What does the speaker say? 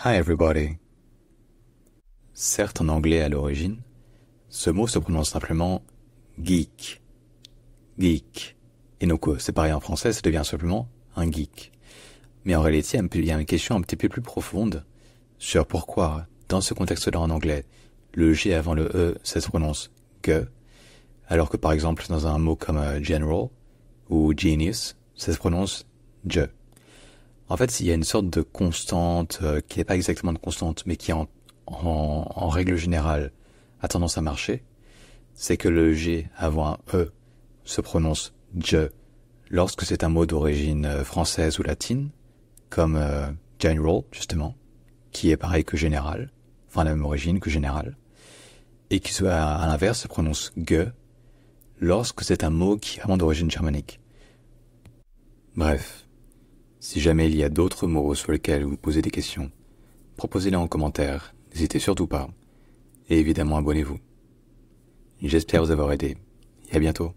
Hi everybody. Certes, en anglais à l'origine, ce mot se prononce simplement geek. Geek. Et donc, c'est pareil en français, ça devient simplement un geek. Mais en réalité, il y a une question un petit peu plus profonde sur pourquoi, dans ce contexte-là en anglais, le G avant le E, ça se prononce ge, alors que par exemple, dans un mot comme general ou genius, ça se prononce je. En fait, il y a une sorte de constante qui n'est pas exactement de constante, mais qui en règle générale a tendance à marcher. C'est que le G avant un E se prononce je lorsque c'est un mot d'origine française ou latine, comme general justement, qui est pareil que général, enfin la même origine que général, et qui soit à l'inverse se prononce ge lorsque c'est un mot qui est vraiment d'origine germanique. Bref. Si jamais il y a d'autres mots sur lesquels vous posez des questions, proposez-les en commentaire, n'hésitez surtout pas. Et évidemment abonnez-vous. J'espère vous avoir aidé, et à bientôt.